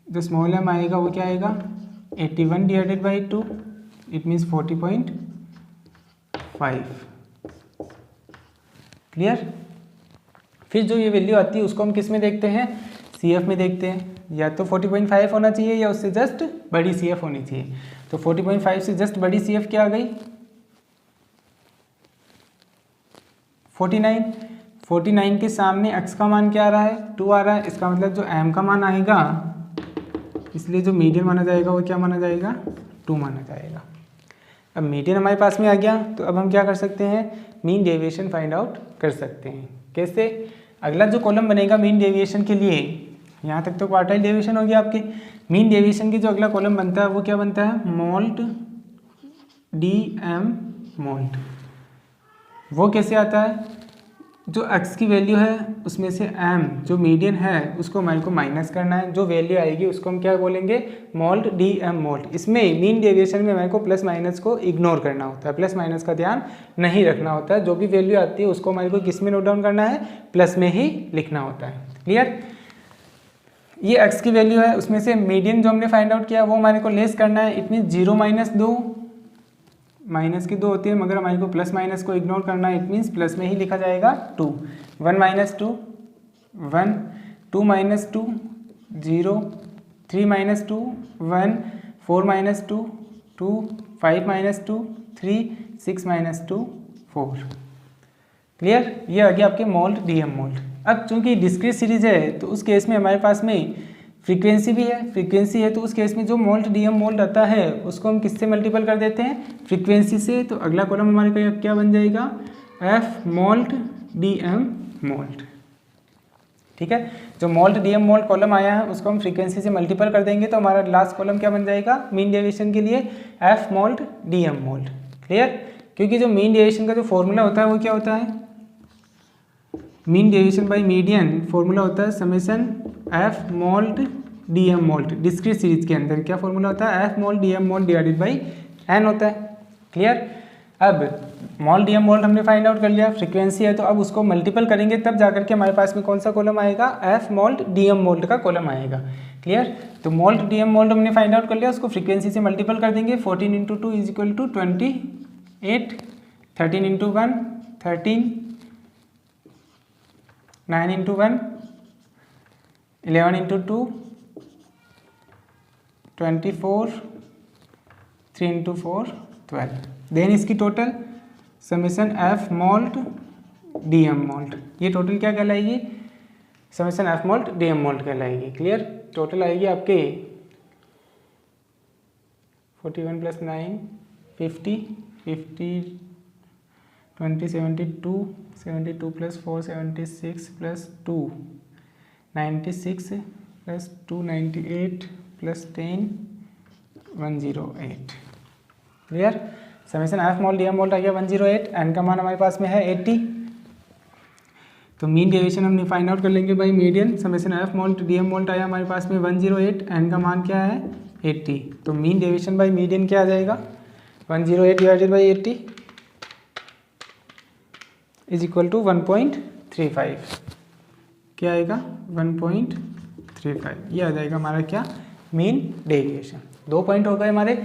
जो स्मॉल m आएगा वो क्या आएगा 81 divided by 2, it means 40.5। Clear. फिर जो ये वैल्यू आती है उसको हम किस में देखते हैं, CF में देखते हैं। या तो 40.5 होना चाहिए या उससे जस्ट बड़ी CF होनी चाहिए। तो 40.5 से जस्ट बड़ी CF क्या आ गई 49। 49 के सामने x का मान क्या आ रहा है 2 आ रहा है, इसका मतलब जो m का मान आएगा, इसलिए जो मीडियन माना जाएगा वो क्या माना जाएगा 2 माना जाएगा। अब मीडियन हमारे पास में आ गया, तो अब हम क्या कर सकते हैं, मीन डेविएशन फाइंड आउट कर सकते हैं। कैसे, अगला जो कॉलम बनेगा मीन डेविएशन के लिए, यहाँ तक तो क्वार्टाइल डेविएशन हो गया आपके। मीन डेविएशन की जो अगला कॉलम बनता है वो क्या बनता है, मोल्ट DM मोल्ट। वो कैसे आता है, जो x की वैल्यू है उसमें से m जो मीडियन है उसको हमारे को माइनस करना है, जो वैल्यू आएगी उसको हम क्या बोलेंगे मोल्ट DM मोल्ट। इसमें मीन डेविएशन में हमारे को प्लस माइनस को इग्नोर करना होता है, प्लस माइनस का ध्यान नहीं रखना होता है। जो भी वैल्यू आती है उसको हमारे को किस में नोट डाउन करना है, प्लस में ही लिखना होता है। क्लियर। ये x की वैल्यू है, उसमें से मीडियन जो हमने फाइंड आउट किया वो हमारे को लेस करना है। इट मीन 0 - 2 माइनस की 2 होती है, मगर हमारे को प्लस माइनस को इग्नोर करना है। इट मीन्स प्लस में ही लिखा जाएगा 2। 1 - 2 1, 2 - 2 0, 3 - 2 1, 4 - 2 2, 5 - 2 3, 6 - 2 4। क्लियर। ये आ गया आपके मोल्ट DM मोल्ट। अब चूंकि डिस्क्रीट सीरीज है तो उस केस में हमारे पास में फ्रीक्वेंसी भी है, फ्रीक्वेंसी है तो उस केस में जो मोल्ट DM मोल्ट आता है उसको हम किससे मल्टीपल कर देते हैं, फ्रीक्वेंसी से। तो अगला कॉलम हमारे का क्या बन जाएगा, F मोल्ट DM मोल्ट। ठीक है, जो मोल्ट DM मोल्ट कॉलम आया है उसको हम फ्रीक्वेंसी से मल्टीपल कर देंगे तो हमारा लास्ट कॉलम क्या बन जाएगा, मीन डेविएशन के लिए F mult DM moult. Clear. क्योंकि जो मीन डेविएशन का जो फॉर्मूला होता है वो क्या होता है, mean deviation by median formula होता है summation F mult DM moult. Discrete series के अंदर क्या फॉर्मूला होता है, F mult DM moult divided by n होता है। क्लियर। अब मोल्ट DM मोल्ट हमने फाइंड आउट कर लिया, फ्रीक्वेंसी है तो अब उसको मल्टीपल करेंगे तब जाकर के हमारे पास में कौन सा कॉलम आएगा, F मोल्ट DM मोल्ट का कॉलम आएगा। क्लियर। तो मोल्ट DM मोल्ट हमने फाइंड आउट कर लिया, उसको फ्रीक्वेंसी से मल्टीपल कर देंगे। 14 × 2 = 28, 13 × 1 13, 9 × 1 11 × 2 24, 3 × 4 12। देन इसकी total summation F mult DM mult, ये टोटल क्या कहलाएगी, summation F mult DM mult कहलाएगी। क्लियर। टोटल आएगी आपके 41 + 9 50, 50 20 72, 72 + 4 76 + 2 96 + 2 98 + 10 108। Clear. Summation F mult DM mult आ गया 108, n का मान हमारे पास में है 80। तो मीन डेविएशन हम फाइंड आउट कर लेंगे by median. Summation F mult DM moult आया हमारे पास में 108, n का मान क्या है 80। तो मीन डेविएशन बाई मीडियन क्या आ जाएगा, 108 डिवाइडेड बाई 80 = 1.35। क्या आएगा 1.35। ये आ जाएगा हमारा क्या, मीन डेविएशन। 2 पॉइंट हो गए हमारे,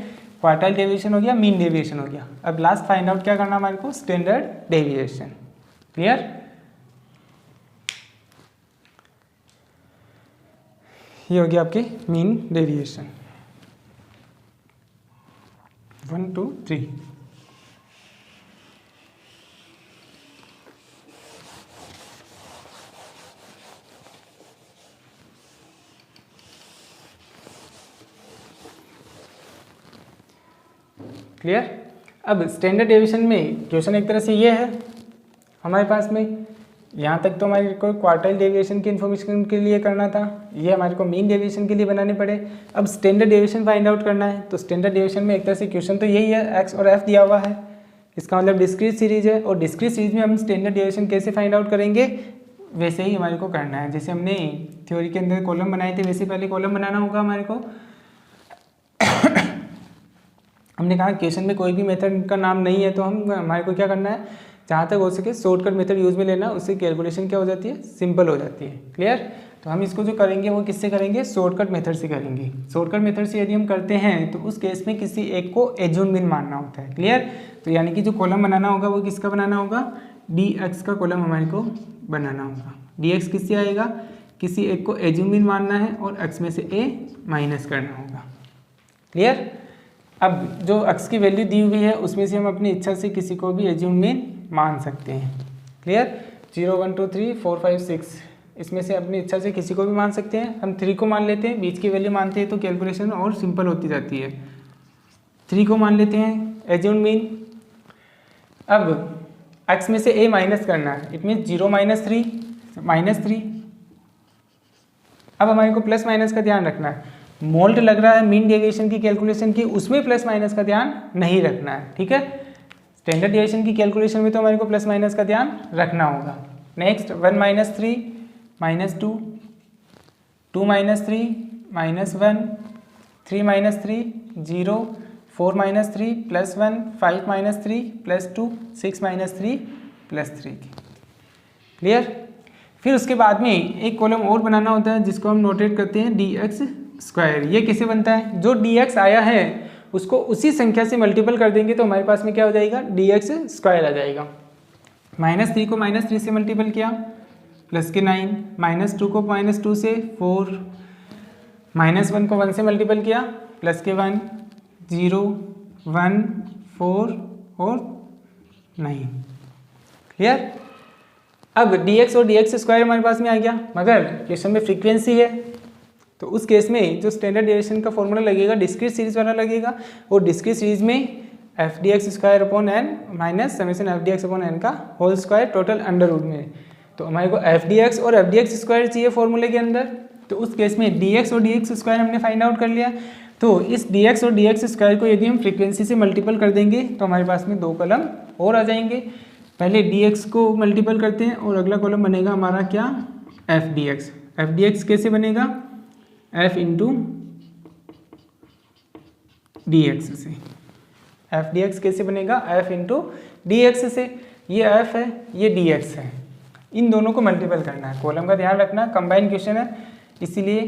क्वार्टाइल डेविएशन हो गया, मीन डेविएशन हो गया। अब लास्ट फाइंड आउट क्या करना हमारे को, स्टैंडर्ड डेविएशन। क्लियर। ये हो गया आपके मीन डेविएशन 1 2 3। क्लियर। अब स्टैंडर्ड डेविएशन में क्वेश्चन एक तरह से ये है हमारे पास में, यहाँ तक तो हमारे को क्वार्टाइल डेविएशन की इन्फॉर्मेशन के लिए करना था, ये हमारे को मीन डेविएशन के लिए बनाने पड़े। अब स्टैंडर्ड डेविएशन फाइंड आउट करना है, तो स्टैंडर्ड डेविएशन में एक तरह से क्वेश्चन तो यही है, एक्स और एफ दिया हुआ है, इसका मतलब डिस्क्रीट सीरीज है, और डिस्क्रीट सीरीज में हम स्टैंडर्ड डेविएशन कैसे फाइंड आउट करेंगे, वैसे ही हमारे को करना है। जैसे हमने थ्योरी के अंदर कॉलम बनाए थे वैसे पहले कॉलम बनाना होगा हमारे को। हमने कहा क्वेश्चन में कोई भी मेथड का नाम नहीं है, तो हमारे को क्या करना है, जहाँ तक हो सके शॉर्टकट मेथड यूज में लेना, उससे कैलकुलेशन क्या हो जाती है, सिंपल हो जाती है। क्लियर। तो हम इसको जो करेंगे वो किससे करेंगे, शॉर्टकट मेथड से करेंगे। शॉर्टकट मेथड से यदि हम करते हैं तो उस केस में किसी एक को एज्यूम मीन मानना होता है। क्लियर। तो यानी कि जो कॉलम बनाना होगा वो किसका बनाना होगा, dx का कॉलम हमारे को बनाना होगा। dx किससे आएगा, किसी एक को एज्यूम मीन मानना है और x में से a माइनस करना होगा। क्लियर। अब जो x की वैल्यू दी हुई है उसमें से हम अपनी इच्छा से किसी को भी एज्यूम मीन मान सकते हैं। क्लियर। 0 1 2 3 4 5 6 इसमें से अपनी इच्छा से किसी को भी मान सकते हैं। हम 3 को मान लेते हैं, बीच की वैल्यू मानते हैं तो कैलकुलेशन और सिंपल होती जाती है। 3 को मान लेते हैं एज्यूम मीन। अब x में से a माइनस करना है, इट मीन 0 -3 अब हमारे को प्लस माइनस का ध्यान रखना है। मोल्ट लग रहा है मीन डेविएशन की कैलकुलेशन की, उसमें प्लस माइनस का ध्यान नहीं रखना है। ठीक है। स्टैंडर्ड डेविएशन की कैलकुलेशन में तो हमारे को प्लस माइनस का ध्यान रखना होगा। नेक्स्ट 1 -3 -2 2 -3 -1 3 -3 0 4 -3 +1 5 -3 +2 6 -3 +3। क्लियर। फिर उसके बाद में एक कॉलम और बनाना होता है जिसको हम नोटेट करते हैं dx²। ये कैसे बनता है, जो dx आया है उसको उसी संख्या से मल्टीपल कर देंगे तो हमारे पास में क्या हो जाएगा, dx² आ जाएगा। -3 को -3 से मल्टीपल किया प्लस के 9, -2 को -2 से 4, -1 को 1 से मल्टीपल किया प्लस के 1 0 1 4 और 9। क्लियर। अब dx और dx² हमारे पास में आ गया, मगर क्वेश्चन में फ्रीक्वेंसी है तो उस केस में जो स्टैंडर्ड डेविएशन का फॉर्मूला लगेगा डिस्क्रीट सीरीज वाला लगेगा, और डिस्क्रीट सीरीज में f(dx²/n - (f(dx)/n का whole square total under root में। तो हमारे को f(dx) और f(dx²) चाहिए फॉर्मूले के अंदर। तो उस केस में dx और dx² हमने फाइंड आउट कर लिया। तो इस dx और dx² को यदि हम फ्रीक्वेंसी से मल्टीपल कर देंगे तो हमारे पास में 2 कॉलम और आ जाएंगे। पहले dx को मल्टीपल करते हैं और अगला कॉलम बनेगा हमारा क्या, f(dx). f(dx) कैसे बनेगा, f इंटू dx से। f(dx) कैसे बनेगा, f इंटू dx से। ये f है, ये dx है, इन दोनों को मल्टीपल करना है। कॉलम का ध्यान रखना, कंबाइन क्वेश्चन है इसीलिए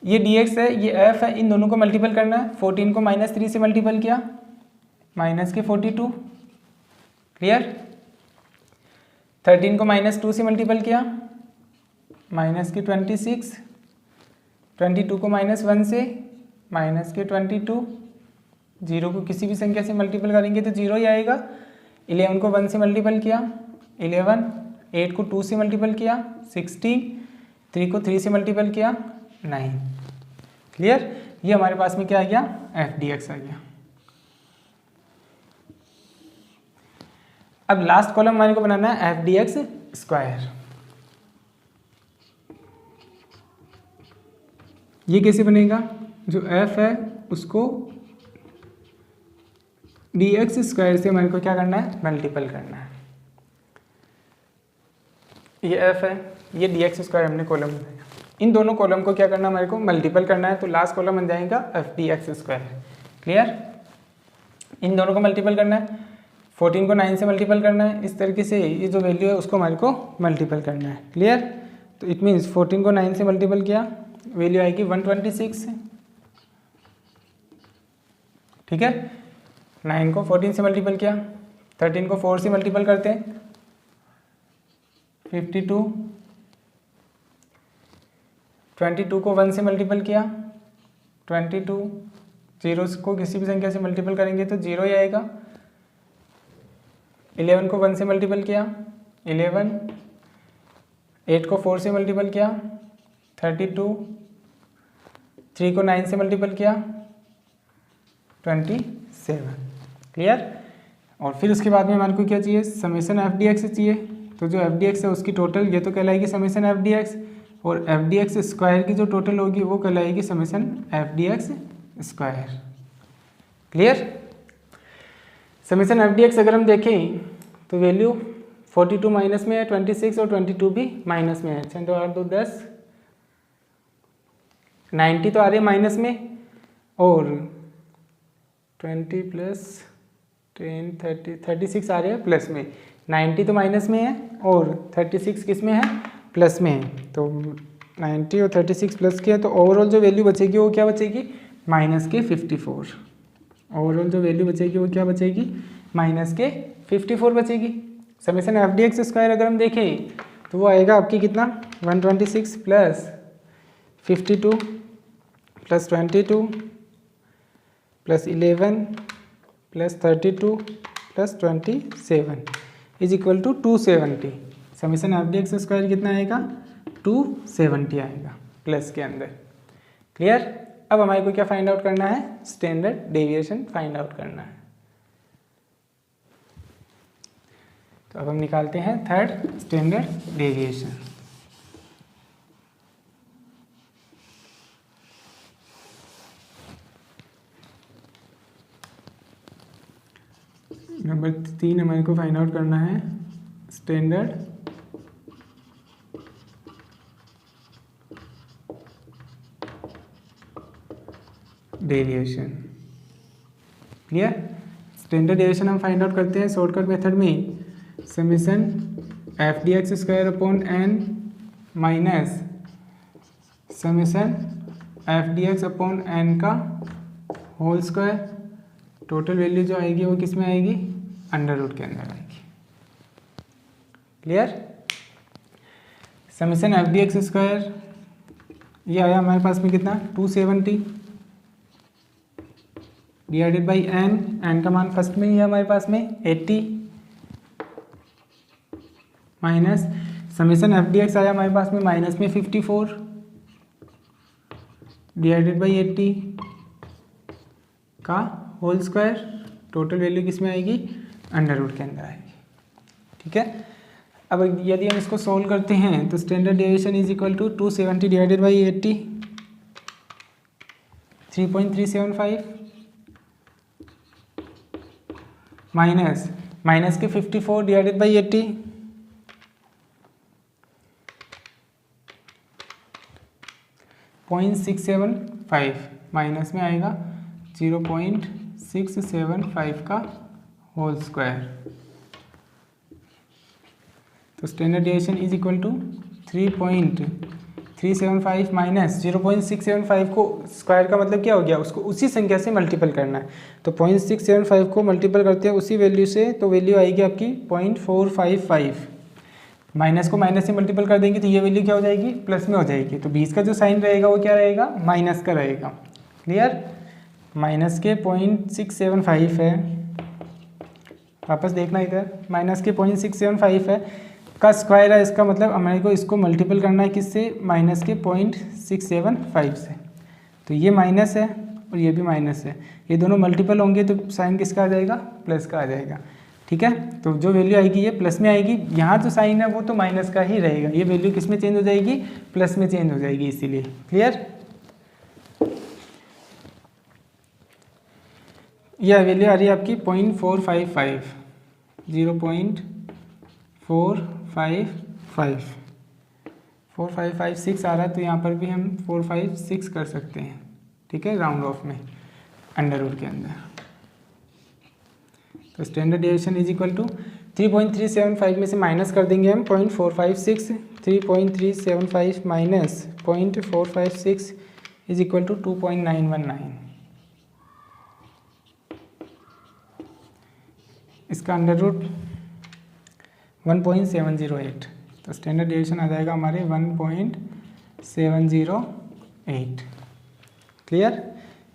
ये dx है, ये f है, इन दोनों को मल्टीपल करना है। 14 को -3 से मल्टीपल किया -42। क्लियर। 13 को -2 से मल्टीपल किया -26। 22 को -1 से -22। 0 को किसी भी संख्या से मल्टीपल करेंगे तो 0 ही आएगा। 11 को 1 से मल्टीपल किया 11। 8 को 2 से मल्टीपल किया 16। 3 को 3 से मल्टीपल किया 9। क्लियर। ये हमारे पास में क्या आ गया, f(dx) आ गया। अब लास्ट कॉलम हमारे को बनाना है f(dx²). ये कैसे बनेगा, जो f है उसको dx² से हमारे को क्या करना है, मल्टीपल करना है। ये f है, ये dx² हमने कॉलम बनाया। इन दोनों कॉलम को क्या करना है, हमारे को मल्टीपल करना है। तो लास्ट कॉलम बन जाएगा f(dx²). क्लियर। इन दोनों को मल्टीपल करना है। 14 को 9 से मल्टीपल करना है। इस तरीके से ये जो वैल्यू है उसको हमारे को मल्टीपल करना है। क्लियर। तो इट मीन्स 14 को 9 से मल्टीपल किया, वैल्यू आएगी 126। ठीक है। 9 को 14 से मल्टीपल किया, 13 को 4 से मल्टीपल करते हैं 52। 22 को 1 से मल्टीपल किया 22। 0 को किसी भी संख्या से मल्टीपल करेंगे तो 0 ही आएगा। 11 को 1 से मल्टीपल किया 11। 8 को 4 से मल्टीपल किया 32। 3 को 9 से मल्टीपल किया 27। क्लियर। और फिर उसके बाद में हमारे को क्या चाहिए, समेसन एफ डी एक्स चाहिए। तो जो एफ डी एक्स है उसकी टोटल ये तो कहलाएगी समेसन एफ डी एक्स, और एफ डी एक्स स्क्वायर की जो टोटल होगी वो कहलाएगी summation F D x square. Clear. Summation F D X अगर हम देखें तो वैल्यू 42 माइनस में है, 26 और 22 भी माइनस में है। 6 तो 8 2 10, 90 तो आ रही है माइनस में, और 20 प्लस 10 30 36 आ रहे हैं प्लस में। 90 तो माइनस में है और 36 किस में है, प्लस में है। तो 90 और 36 प्लस के है, तो ओवरऑल जो वैल्यू बचेगी वो क्या बचेगी, माइनस के 54। ओवरऑल जो वैल्यू बचेगी वो क्या बचेगी, माइनस के 54 बचेगी। Summation F D x square अगर हम देखें तो वो आएगा आपकी कितना, 126 plus 52 plus 22 plus 11 plus 32 plus 27 is equal to 270। Summation F D x square कितना आएगा, 270 आएगा प्लस के अंदर। क्लियर। अब हमारे को क्या फाइंड आउट करना है, स्टैंडर्ड डेविएशन फाइंड आउट करना है। तो अब हम निकालते हैं थर्ड स्टैंडर्ड डेविएशन। नंबर 3 हमारे को फाइंड आउट करना है standard deviation. Clear. Standard deviation हम फाइंड आउट करते हैं शॉर्टकट मेथड में, summation F D x square upon n minus summation F D x upon n का होल स्क्वायर। टोटल वैल्यू जो आएगी वो किस में आएगी, अंडर रूट के अंदर आएगी। Clear. Summation F D x square ये आया हमारे पास में कितना, 270 डिवाइडेड बाई एन। एन का मान फर्स्ट में ही है हमारे पास में 80 minus summation F D x आया हमारे पास में माइनस में 54 डिवाइडेड बाई 80 का होल स्क्वायर। टोटल वैल्यू किस में आएगी, अंडर रूट के अंदर आएगी। ठीक है। अब यदि हम इसको सोल्व करते हैं तो standard deviation is equal to 270 divided by 80 3.375 minus के 54 डिवाइडेड बाई 80 0.675 माइनस में आएगा 0.675 का होल स्क्वायर। तो standard deviation is equal to 3.375 minus 0.675 को स्क्वायर का मतलब क्या हो गया, उसको उसी संख्या से मल्टीपल करना है। तो 0.675 को मल्टीपल करते हैं उसी वैल्यू से, तो वैल्यू आएगी आपकी 0.455। माइनस को माइनस से मल्टीपल कर देंगे तो ये वैल्यू क्या हो जाएगी, प्लस में हो जाएगी। तो 20 का जो साइन रहेगा वो क्या रहेगा, माइनस का रहेगा। क्लियर। माइनस के 0.675 है, वापस देखना इधर, माइनस के 0.675 है का स्क्वायर है, इसका मतलब हमारे को इसको मल्टीपल करना है किससे, माइनस के 0.675 से। तो ये माइनस है और ये भी माइनस है, ये दोनों मल्टीपल होंगे तो साइन किसका आ जाएगा, प्लस का आ जाएगा। ठीक है। तो जो वैल्यू आएगी ये प्लस में आएगी, यहाँ जो साइन है वो तो माइनस का ही रहेगा, ये वैल्यू किस में चेंज हो जाएगी, प्लस में चेंज हो जाएगी, इसीलिए। क्लियर। यह वैल्यू आ रही है आपकी 0.455 0.455 4556 आ रहा है, तो यहाँ पर भी हम 456 कर सकते हैं। ठीक है, राउंड ऑफ में अंडर रूट के अंदर। तो standard deviation is equal to 3.375 में से माइनस कर देंगे हम 0.456, 3.375 माइनस 0.456 इज इक्वल टू 2.919। इसका अंडर रूट 1.708, तो स्टैंडर्ड डेविएशन आ जाएगा हमारे 1.708। क्लियर।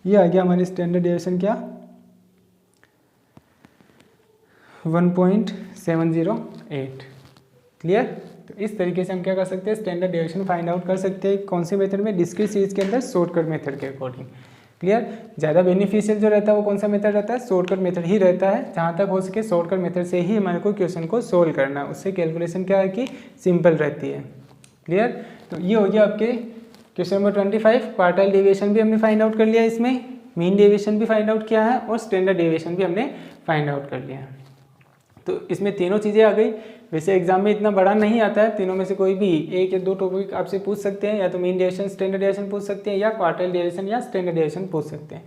ये आ गया हमारी स्टैंडर्ड डेविएशन क्या, 1.708। क्लियर। तो इस तरीके से हम क्या कर सकते हैं, स्टैंडर्ड डेविएशन फाइंड आउट कर सकते हैं। कौन से मेथड में, डिस्क्रीट सीरीज के अंदर शॉर्टकट मेथड के अकॉर्डिंग। क्लियर। ज़्यादा बेनिफिशियल जो रहता है वो कौन सा मेथड रहता है, शॉर्टकट मेथड ही रहता है। जहाँ तक हो सके शॉर्टकट मेथड से ही हमारे को क्वेश्चन को सोल्व करना है, उससे कैलकुलेशन क्या है कि सिंपल रहती है। क्लियर। तो ये हो गया आपके क्वेश्चन नंबर 25। क्वार्टाइल डेविएशन भी हमने फाइंड आउट कर लिया, इसमें मीन डेविएशन भी फाइंड आउट किया है और स्टैंडर्ड डेविएशन भी हमने फाइंड आउट कर लिया है। तो इसमें तीनों चीज़ें आ गई। वैसे एग्जाम में इतना बड़ा नहीं आता है, तीनों में से कोई भी एक या दो टॉपिक आपसे पूछ सकते हैं, या तो मीन डेविएशन स्टैंडर्ड डेविएशन पूछ सकते हैं, या क्वार्टाइल डेविएशन या स्टैंडर्ड डेविएशन पूछ सकते हैं।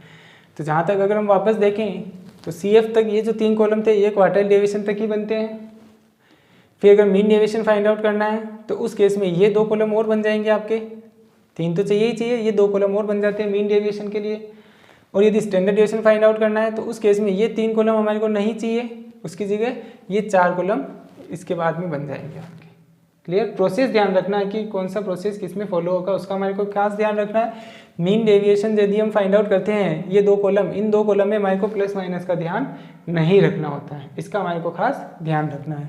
तो जहाँ तक अगर हम वापस देखें तो CF तक ये जो 3 कॉलम थे ये क्वार्टाइल डेविएशन तक ही बनते हैं। फिर अगर मीन डेविएशन फाइंड आउट करना है तो उस केस में ये 2 कॉलम और बन जाएंगे आपके, 3 तो चाहिए ही चाहिए, ये 2 कॉलम और बन जाते हैं मीन डेविएशन के लिए। और यदि स्टैंडर्ड डेविएशन फाइंड आउट करना है तो उस केस में ये 3 कॉलम हमारे को नहीं चाहिए, उसकी जगह ये 4 कॉलम इसके बाद में बन जाएंगे आपके। क्लियर। प्रोसेस ध्यान रखना है कि कौन सा प्रोसेस किस में फॉलो होगा, उसका हमारे को खास ध्यान रखना है। मीन डेविएशन यदि हम फाइंड आउट करते हैं ये 2 कॉलम, इन 2 कॉलम में हमारे को प्लस माइनस का ध्यान नहीं रखना होता है, इसका हमारे को खास ध्यान रखना है।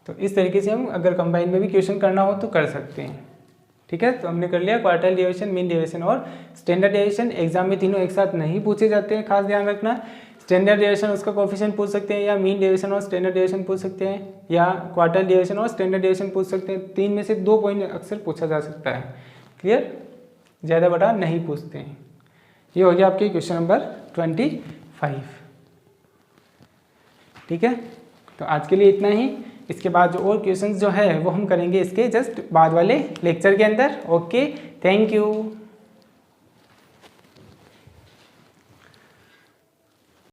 तो इस तरीके से हम अगर कंबाइन में भी क्वेश्चन करना हो तो कर सकते हैं। ठीक है। तो हमने कर लिया क्वार्टाइल डेविएशन, मीन डेविएशन और स्टैंडर्ड डेविएशन। एग्जाम में तीनों एक साथ नहीं पूछे जाते हैं, खास ध्यान रखना। स्टैंडर्ड डेविएशन उसका कोएफिशिएंट पूछ सकते हैं, या मीन डेविएशन और स्टैंडर्ड डेविएशन पूछ सकते हैं, या क्वार्टाइल डेविएशन और स्टैंडर्ड डेविएशन पूछ सकते हैं। 3 में से 2 पॉइंट अक्सर पूछा जा सकता है। क्लियर। ज़्यादा बड़ा नहीं पूछते हैं। ये हो गया आपके क्वेश्चन नंबर 25। ठीक है। तो आज के लिए इतना ही। इसके बाद जो और क्वेश्चंस जो है वो हम करेंगे इसके जस्ट बाद वाले लेक्चर के अंदर। Okay, thank you.